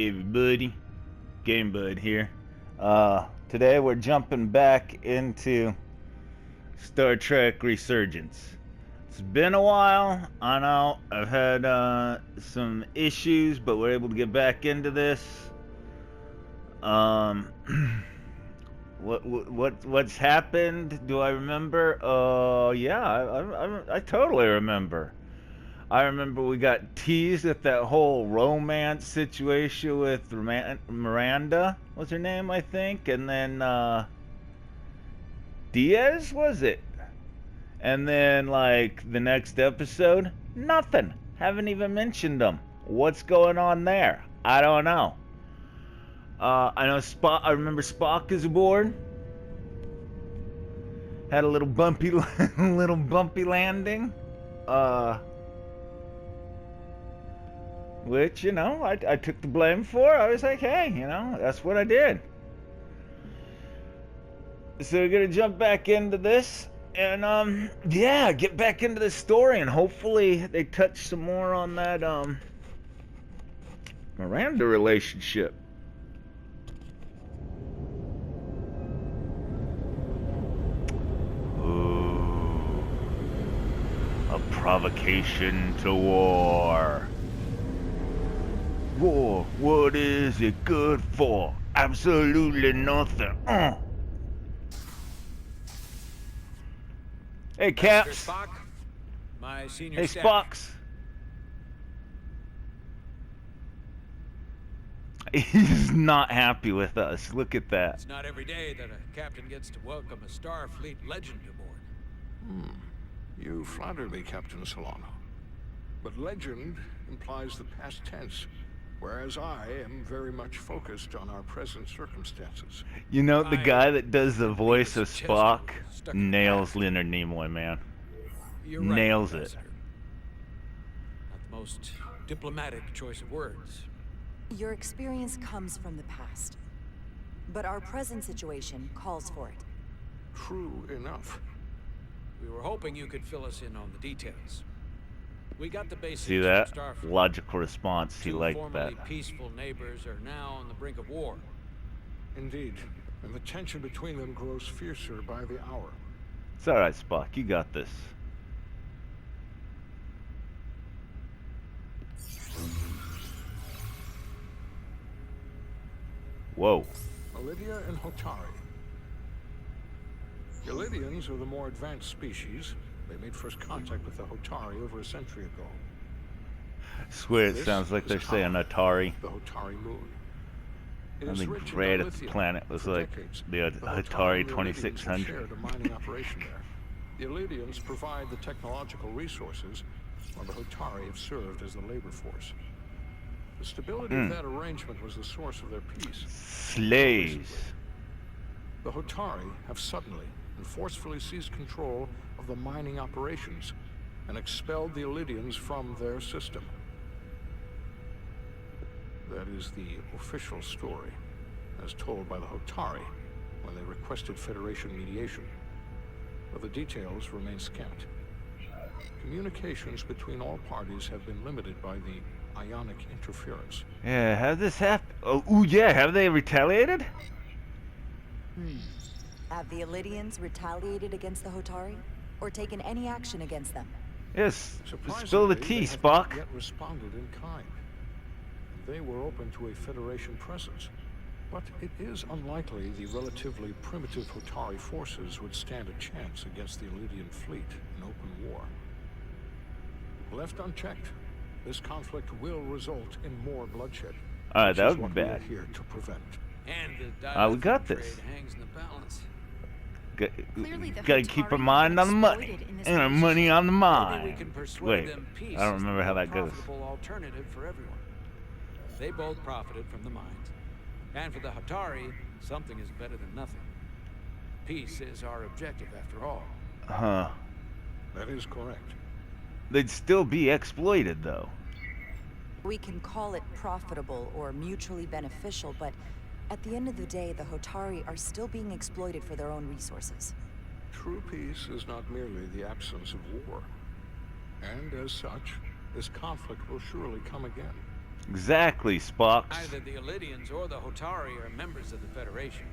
Hey everybody, Game Bud here. Today we're jumping back into Star Trek Resurgence. It's been a while, I know, I've had some issues, but we're able to get back into this. What's happened? Do I remember? Yeah, I totally remember. I remember we got teased at that whole romance situation with Miranda, was her name, I think, and then Diaz, was it? And then, like, the next episode, nothing. Haven't even mentioned them. What's going on there? I don't know. I know Spock. I remember Spock is aboard. Had a little bumpy, little bumpy landing. Which, you know, I took the blame for. I was like, hey, you know, that's what I did. So we're gonna jump back into this and yeah, get back into the story, and hopefully they touch some more on that Miranda relationship. Ooh, a provocation to war. War, what is it good for? Absolutely nothing. Hey, Caps. Spock, my senior Hey, staff. Spocks. He's not happy with us. Look at that. It's not every day that a captain gets to welcome a Starfleet legend aboard. You flatter me, Captain Solano. But legend implies the past tense, whereas I am very much focused on our present circumstances. You know, the I guy that does the voice of just Spock stuck in the nails past. Leonard Nimoy, man. You're right, Nails it. Ambassador. Not the most diplomatic choice of words. Your experience comes from the past, but our present situation calls for it. True enough. We were hoping you could fill us in on the details. We got the basics. See that? from Starfleet. Logical response. He Two liked formerly that. peaceful neighbors are now on the brink of war. Indeed. And the tension between them grows fiercer by the hour. It's alright, Spock. You got this. Whoa. Lydia and Hotari. The Lydians are the more advanced species. They made first contact with the Hotari over a century ago. Swear it This sounds like is they're saying Khan, Atari. the Hotari moon. It I is think rich in great if the lithium. planet was For like decades, the Hotari Atari and the Illydians have 2600. shared a mining operation there. The Illydians provide the technological resources, while the Hotari have served as the labor force. The stability of that arrangement was the source of their peace. Slaves. The Hotari have suddenly and forcefully seized control of the mining operations and expelled the Illydians from their system. That is the official story, as told by the Hotari when they requested Federation mediation. But the details remain scant. Communications between all parties have been limited by the ionic interference. Yeah, how did this happen? Oh, ooh, yeah, have they retaliated? Have the Illydians retaliated against the Hotari, or taken any action against them? Yes, Surprisingly, spill the they tea, have Spock. not yet responded in kind. They were open to a Federation presence, but it is unlikely the relatively primitive Hotari forces would stand a chance against the Illydian fleet in open war. Left unchecked, this conflict will result in more bloodshed. Alright, which that is would be what we are bad. here to prevent. And the We got trade this. hangs in the balance. Clearly the Gotta keep Hotari our mind have on the money. exploited in this And our region. money on the Maybe we mind. can persuade Wait, them peace I don't is the remember how more that goes. profitable alternative for everyone. They both profited from the mines. And for the Hotari, something is better than nothing. Peace is our objective after all. Huh. That is correct. They'd still be exploited, though. We can call it profitable or mutually beneficial, but at the end of the day, the Hotari are still being exploited for their own resources. True peace is not merely the absence of war. And as such, this conflict will surely come again. Exactly, Spock. Neither the Elydians or the Hotari are members of the Federation,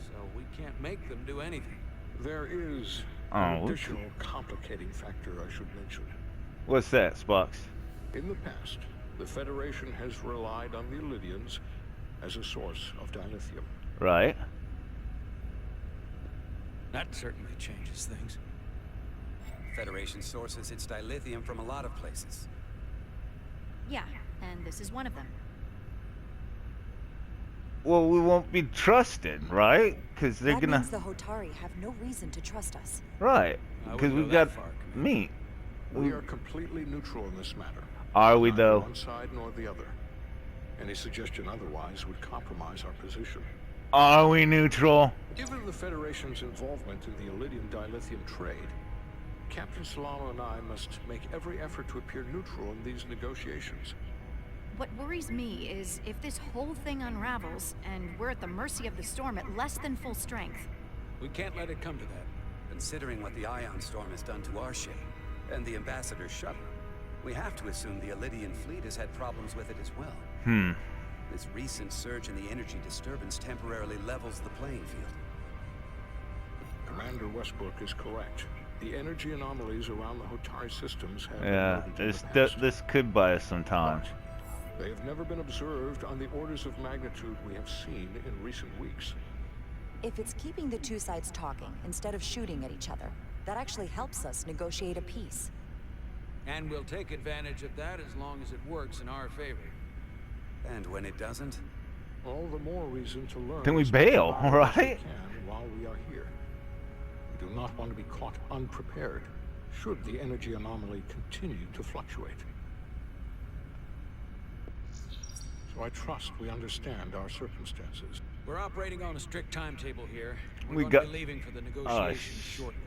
so we can't make them do anything. There is Oh, an additional complicating factor I should mention. what's that, Spock? In the past, the Federation has relied on the Elydians as a source of dilithium. Right. That certainly changes things. Federation sources its dilithium from a lot of places. Yeah, and this is one of them. Well, we won't be trusted, right? Because they're That gonna. means the Hotari have no reason to trust us. Right. I Because wouldn't we've go got that far, Commander. meat. We are completely neutral in this matter. Are we, Neither though? one side nor the other. Any suggestion otherwise would compromise our position. Are we neutral? Given the Federation's involvement in the Elydium dilithium trade, Captain Solano and I must make every effort to appear neutral in these negotiations. What worries me is if this whole thing unravels, and we're at the mercy of the storm at less than full strength. We can't let it come to that. Considering what the ion storm has done to our ship, and the Ambassador's shuttle, we have to assume the Elydian fleet has had problems with it as well. This recent surge in the energy disturbance temporarily levels the playing field. Commander Westbrook is correct. The energy anomalies around the Hotari systems have been Yeah, noted in this the past. this could buy us some time. But they have never been observed on the orders of magnitude we have seen in recent weeks. If it's keeping the two sides talking instead of shooting at each other, that actually helps us negotiate a peace. And we'll take advantage of that as long as it works in our favor. And when it doesn't, All the more reason to learn. Then we as much bail, about it as right? we can while we are here. We do not want to be caught unprepared should the energy anomaly continue to fluctuate. So I trust we understand our circumstances. We're operating on a strict timetable here. We We're going got- to be leaving for the negotiations shortly.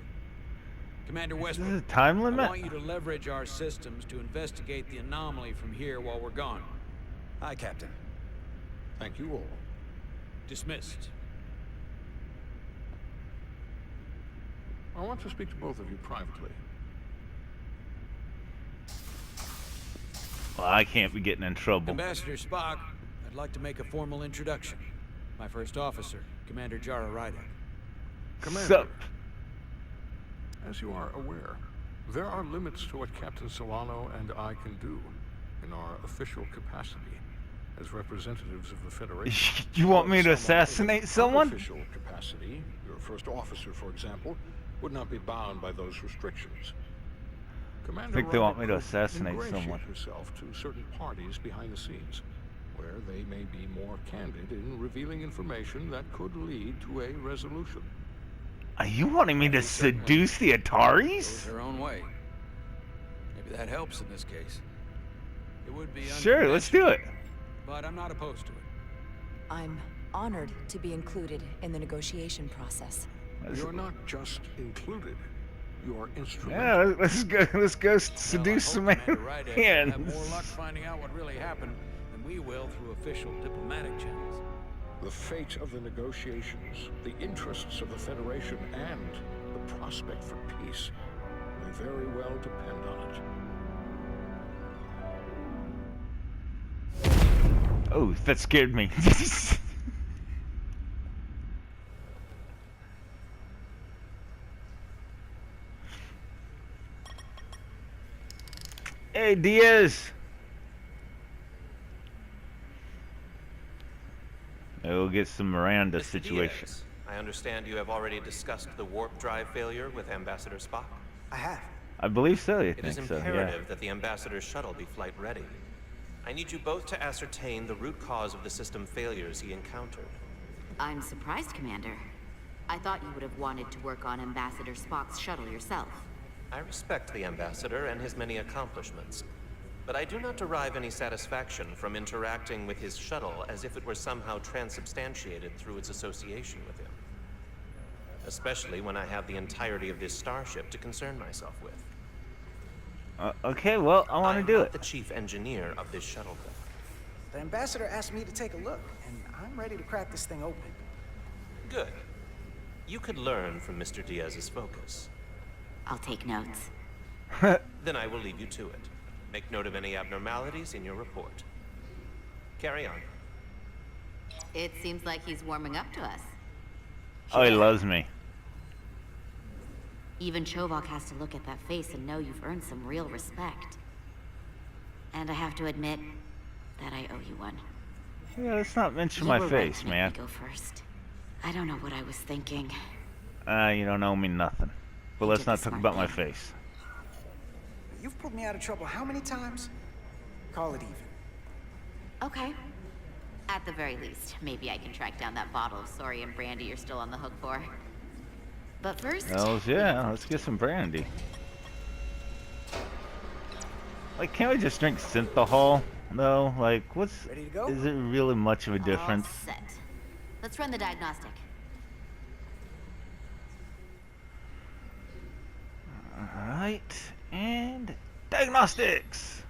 Commander Is Westbrook, this a time I limit? want you to leverage our systems to investigate the anomaly from here while we're gone. aye, Captain. Thank you all. Dismissed. I want to speak to both of you privately. Well, I can't be getting in trouble. Ambassador Spock, I'd like to make a formal introduction. My first officer, Commander Jara Ryder. Commander, Sup? as you are aware, there are limits to what Captain Solano and I can do in our official capacity as representatives of the Federation. You want me to Someone assassinate in an someone? Unofficial capacity, your first officer, for example, would not be bound by those restrictions. Commander think they want Ryder me to could assassinate ingratiate someone. herself to certain parties behind the scenes, where they may be more candid in revealing information that could lead to a resolution. Are you wanting me to seduce the Goes Ataris? her own way. Maybe that helps in this case. It would be Sure, let's do it. but I'm not opposed to it. I'm honored to be included in the negotiation process. You're not just included, you are instrumental. Yeah, let's go seduce some Well, I hope Commander Ryder will have more hands. luck finding out what really happened than we will through official diplomatic channels. The fate of the negotiations, the interests of the Federation, and the prospect for peace may very well depend on it. Oh, that scared me. Hey, Diaz. We'll get some Miranda Mr. situation. Diaz, I understand you have already discussed the warp drive failure with Ambassador Spock. I have. I believe so. You It is think so? Yeah. imperative that the Ambassador's shuttle be flight ready. I need you both to ascertain the root cause of the system failures he encountered. I'm surprised, Commander. I thought you would have wanted to work on Ambassador Spock's shuttle yourself. I respect the Ambassador and his many accomplishments, but I do not derive any satisfaction from interacting with his shuttle as if it were somehow transubstantiated through its association with him. Especially when I have the entirety of this starship to concern myself with. Okay, well, I want to do I'm not it. the chief engineer of this shuttle. The ambassador asked me to take a look, and I'm ready to crack this thing open. Good. You could learn from Mr. Diaz's focus. I'll take notes. Then I will leave you to it. Make note of any abnormalities in your report. Carry on. It seems like he's warming up to us. Oh, he loves me. Even Chovok has to look at that face and know you've earned some real respect. And I have to admit that I owe you one. Yeah, let's not mention You my were right face, to make man. me go first. I don't know what I was thinking. You don't owe me nothing. But You let's did not the talk smart about my thing. face. You've pulled me out of trouble how many times? Call it even. Okay. At the very least, maybe I can track down that bottle of sorry and brandy you're still on the hook for. But first... Hells yeah, let's get some brandy. Like, can't we just drink synthahol, though? Like, what's... Ready to go? Is it really much of a difference? All set. Let's run the diagnostic. Alright, and... Diagnostics!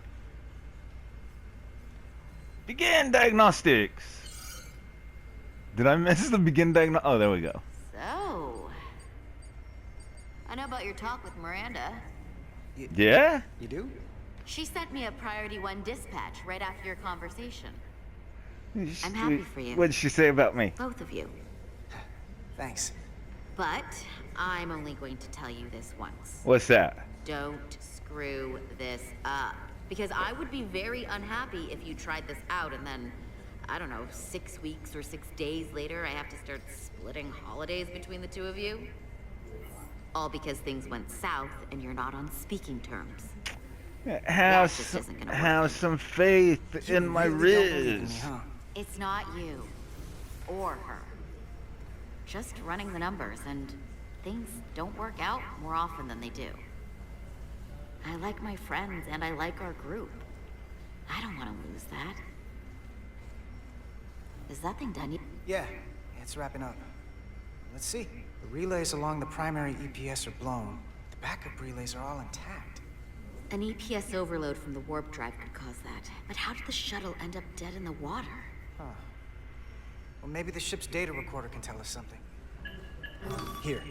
Begin diagnostics! Did I miss the begin diagno... Oh, there we go. So... I know about your talk with Miranda. Yeah? You do? She sent me a Priority 1 dispatch right after your conversation. I'm happy for you. What did she say about me? Both of you. Thanks. But I'm only going to tell you this once. What's that? Don't screw this up. Because I would be very unhappy if you tried this out and then, I don't know, 6 weeks or 6 days later, I have to start splitting holidays between the two of you. All because things went south and you're not on speaking terms. Have just some, isn't gonna work. have some faith in my really don't believe in me, Riz. huh? It's not you. Or her. Just running the numbers, and things don't work out more often than they do. I like my friends, and I like our group. I don't want to lose that. Is that thing done yet? Yeah, it's wrapping up. Let's see. The relays along the primary EPS are blown. The backup relays are all intact. An EPS overload from the warp drive could cause that. But how did the shuttle end up dead in the water? Huh. Well, maybe the ship's data recorder can tell us something. Here.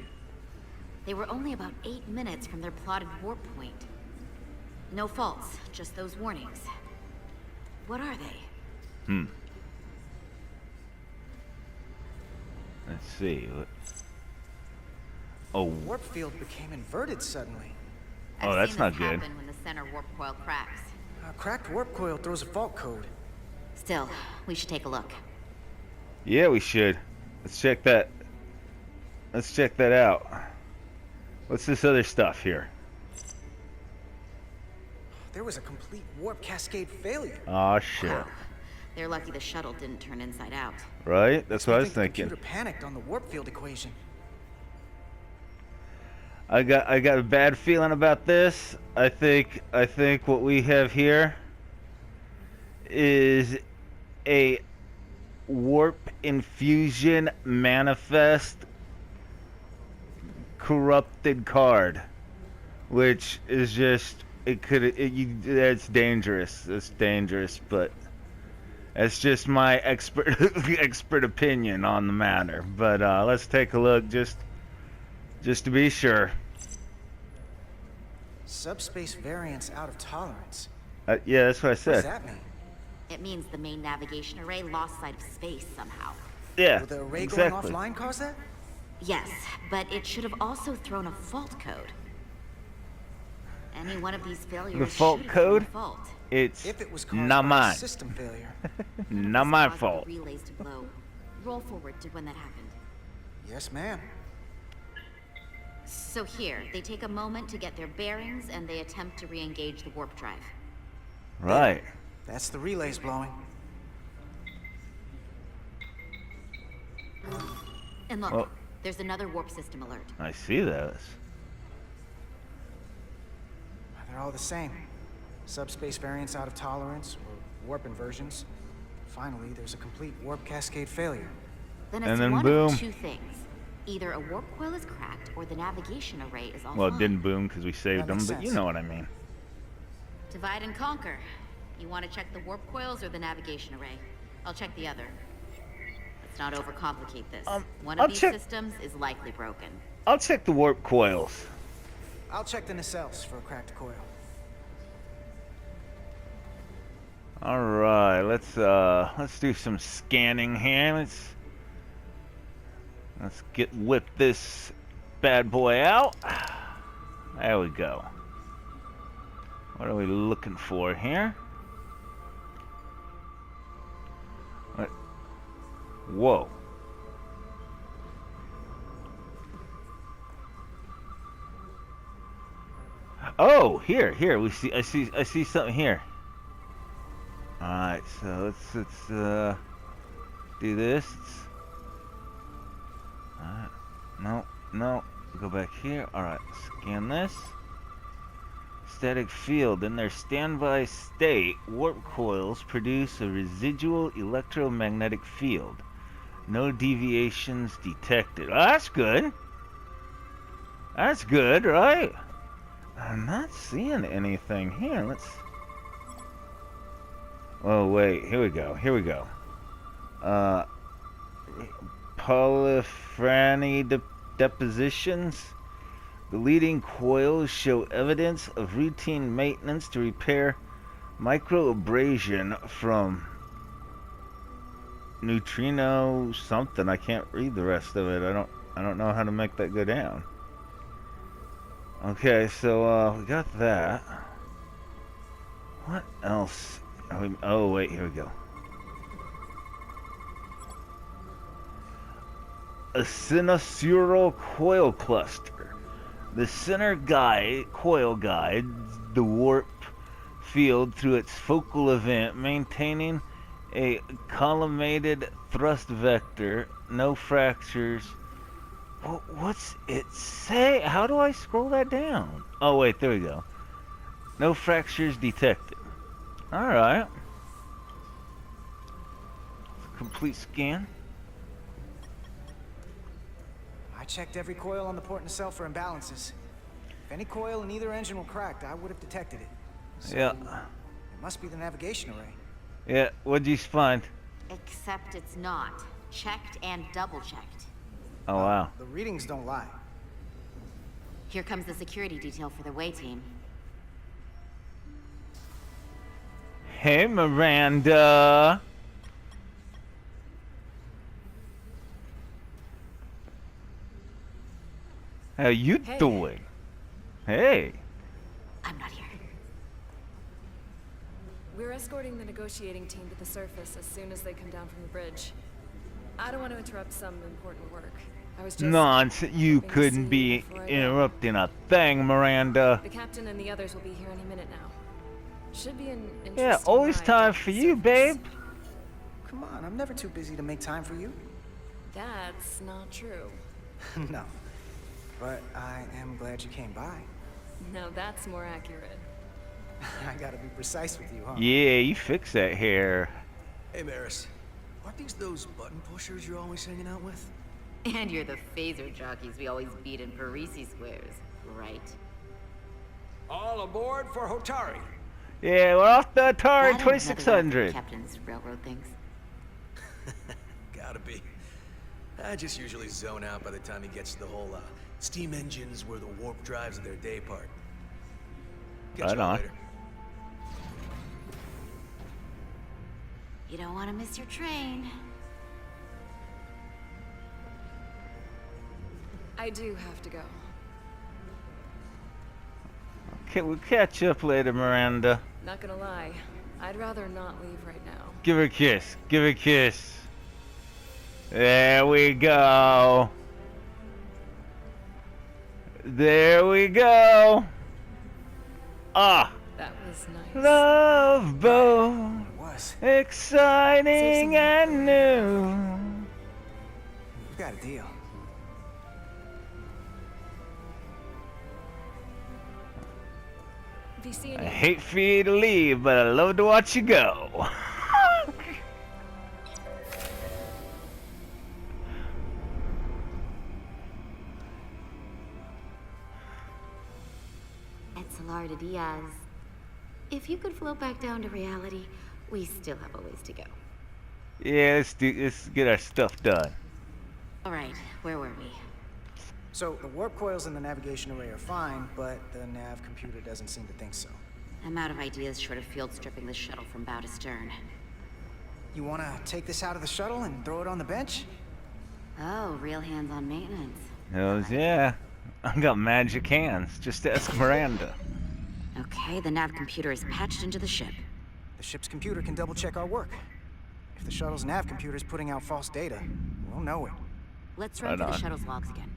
They were only about 8 minutes from their plotted warp point. No faults, just those warnings. What are they? Let's see. Oh, Warp field became inverted suddenly. Oh, I've that's seen not this good. happen when the center warp coil cracks. A cracked warp coil throws a fault code. Still, we should take a look. yeah, we should. Let's check that. Let's check that out. What's this other stuff here? There was a complete warp cascade failure. Oh shit. Wow. They're lucky the shuttle didn't turn inside out. Right? That's what I was The thinking. computer panicked on the warp field equation. I got a bad feeling about this. I think what we have here is a warp infusion manifest corrupted card, which is just that's dangerous. It's dangerous, but that's just my expert opinion on the matter. But let's take a look just to be sure. Subspace variance out of tolerance. Yeah, that's what I What does said. that mean? It means the main navigation array lost sight of space somehow. Yeah, Will the array exactly. going offline cause that? Yes, but it should have also thrown a fault code. Any one of these failures The fault should have thrown a code? fault. It's If it was caused not by a mine. system failure. Not my Caused fault. the relays to blow. Roll forward to when that happened. Yes, ma'am. So here, they take a moment to get their bearings and they attempt to re-engage the warp drive. Right. That's the relays blowing. And look, Well- there's another warp system alert. I see those. They're all the same. Subspace variance out of tolerance, or warp inversions. Finally, there's a complete warp cascade failure. Then And it's then one boom. of two things. Either a warp coil is cracked or the navigation array is offline. Well, it didn't boom because we saved That them, makes but you sense. know what I mean. Divide and conquer. You want to check the warp coils or the navigation array? I'll check the other. Let's not overcomplicate this. One I'll of these check- systems is likely broken. I'll check the warp coils. I'll check the nacelles for a cracked coil. All right, let's do some scanning here. Let's whip this bad boy out. There we go. What are we looking for here? What? Whoa. Oh, here. I see something here. All right, so let's do this. All right, no, go back here. All right, scan this. Static field. In their standby state, warp coils produce a residual electromagnetic field. No deviations detected. Oh, that's good. That's good, right? I'm not seeing anything here. Let's... Oh, wait. Here we go. Polyphony depositions. The leading coils show evidence of routine maintenance to repair microabrasion from neutrino something. I can't read the rest of it. I don't know how to make that go down. Okay, so we got that. What else? Oh wait, here we go. A sinusoidal coil cluster. The center coil guides the warp field through its focal event, maintaining a collimated thrust vector, no fractures. What's it say? How do I scroll that down? Oh wait, there we go. No fractures detected. Alright. Complete scan. I checked every coil on the port nacelle for imbalances. If any coil in either engine were cracked, I would have detected it. So yeah. It must be the navigation array. Yeah, what'd you find? Except it's not. Checked and double-checked. Oh, wow. The readings don't lie. Here comes the security detail for the way team. Hey, Miranda. How you doing? Hey. I'm not here. We're escorting the negotiating team to the surface as soon as they come down from the bridge. I don't want to interrupt some important work. I was just Nonsense. You couldn't be interrupting a thing, Miranda. The captain and the others will be here any minute now. Should be an interesting Yeah, always ride time down for the you, surface. babe. Come on, I'm never too busy to make time for you. That's not true. No. But I am glad you came by. Now that's more accurate. I gotta be precise with you, huh? Yeah, you fix that hair. Hey, Maris. Aren't these those button pushers you're always hanging out with? And you're the phaser jockeys we always beat in Parisi squares, right? All aboard for Hotari. Yeah, we're off the Atari That ain't 2600. Captain's railroad things. Gotta be. I just usually zone out by the time he gets to the whole steam engines were the warp drives of their day part. Catch you all later. You don't want to miss your train. I do have to go. Okay, we'll catch up later, Miranda. Not gonna lie, I'd rather not leave right now. Give her a kiss. Give her a kiss. There we go. There we go. Ah. That was nice. Love boat. It was. Exciting and new. We've got a deal. If you see I any... hate for you to leave, but I love to watch you go. Lara Diaz. If you could float back down to reality, we still have a ways to go. Yeah, let's get our stuff done. All right, where were we? So, the warp coils in the navigation array are fine, but the nav computer doesn't seem to think so. I'm out of ideas short of field stripping this shuttle from bow to stern. You wanna take this out of the shuttle and throw it on the bench? Oh, real hands-on maintenance. Hells yeah. I got magic hands. Just ask Miranda. Okay, the nav computer is patched into the ship. The ship's computer can double-check our work. If the shuttle's nav computer is putting out false data, we'll know it. Let's run through the shuttle's logs again.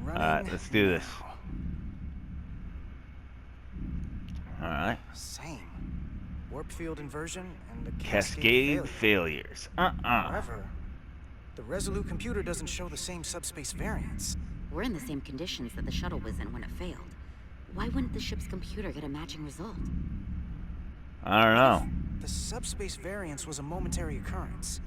Alright, let's do this. Alright. Same. Warp field inversion and the Cascade failures. However, the Resolute computer doesn't show the same subspace variance. We're in the same conditions that the shuttle was in when it failed. Why wouldn't the ship's computer get a matching result? I don't know. The subspace variance was a momentary occurrence.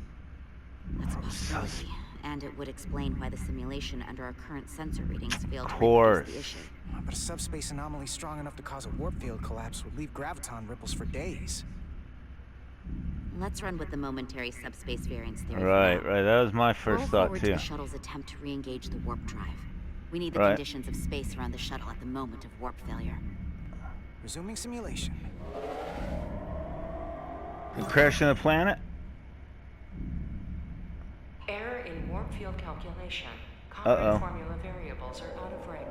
That's a possibility. And it would explain why the simulation under our current sensor readings failed to course. recognize the issue. But a subspace anomaly strong enough to cause a warp field collapse would leave graviton ripples for days. Let's run with the momentary subspace variance theory. Right. That was my first Roll thought forward too. to the shuttle's attempt to re-engage the warp drive. We need the conditions of space around the shuttle at the moment of warp failure. Resuming simulation. The crash of the planet? Error in warp field calculation. Cochrane formula variables are out of range.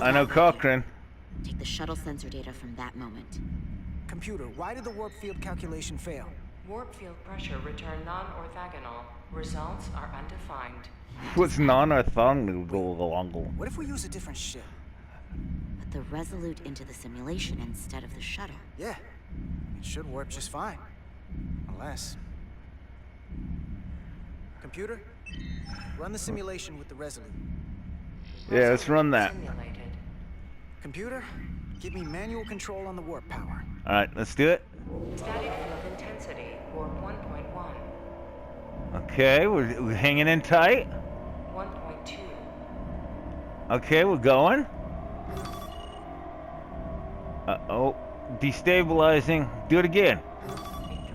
I know Cochrane. Take the shuttle sensor data from that moment. Computer, why did the warp field calculation fail? Warp field pressure returned non-orthogonal. Results are undefined. What's non-orthogonal? What if we use a different ship? Put the Resolute into the simulation instead of the shuttle. Yeah, it should warp just fine. Unless... Computer, run the simulation with the Resolute. Yeah, let's run that. Simulated. Computer, give me manual control on the warp power. Alright, let's do it. Static field intensity, warp 1.1. Okay, we're hanging in tight. 1.2. Okay, we're going. Uh-oh. Destabilizing. Do it again.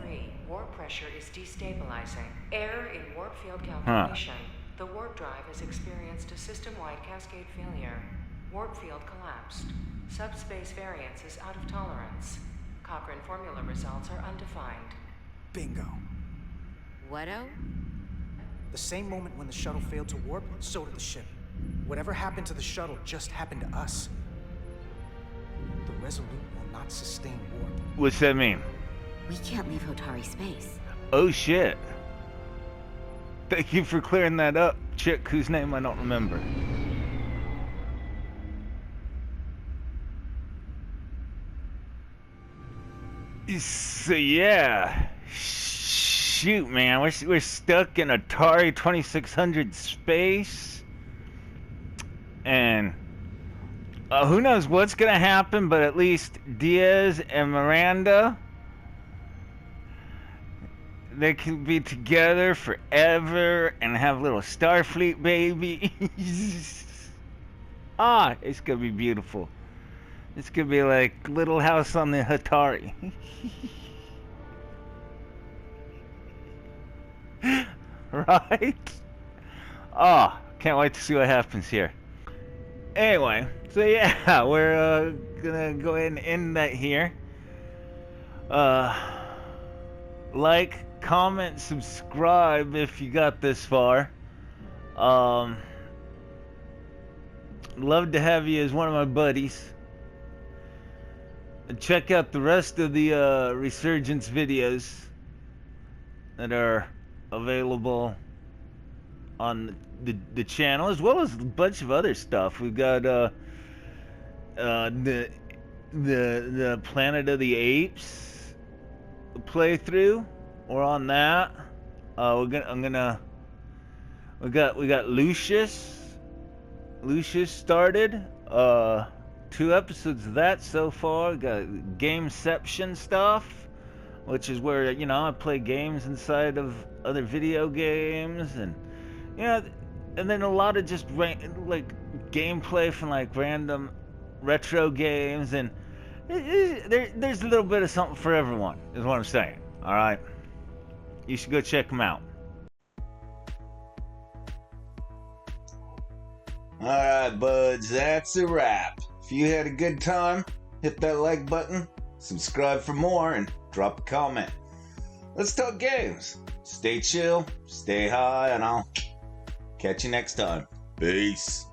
3. Warp pressure is destabilizing. Error in warp field calculation. The warp drive has experienced a system-wide cascade failure. Warp field collapsed. Subspace variance is out of tolerance. Cochrane formula results are undefined. Bingo. What-o? The same moment when the shuttle failed to warp, so did the ship. Whatever happened to the shuttle just happened to us. The Resolute will not sustain warp. What's that mean? We can't leave Hotari space. Oh shit. Thank you for clearing that up, chick whose name I don't remember. So yeah, shoot, man, we're stuck in Atari 2600 space, and who knows what's gonna happen? But at least Diaz and Miranda, they can be together forever and have little Starfleet babies. It's gonna be beautiful. It's gonna be like Little House on the Atari. Right? Can't wait to see what happens here. Anyway, so yeah, we're gonna go ahead and end that here. Like, comment, subscribe if you got this far. Love to have you as one of my buddies. Check out the rest of the Resurgence videos that are available on the channel, as well as a bunch of other stuff. We've got the Planet of the Apes playthrough. We're on that. We got Lucius. Lucius started. 2 episodes of that so far. Got Gameception stuff, which is where, you know, I play games inside of other video games, and you know, and then a lot of just like gameplay from like random retro games, and there's a little bit of something for everyone, is what I'm saying. All right, you should go check them out. All right, buds, that's a wrap. If you had a good time, hit that like button, subscribe for more, and drop a comment. let's talk games. Stay chill, stay high, and I'll catch you next time. Peace.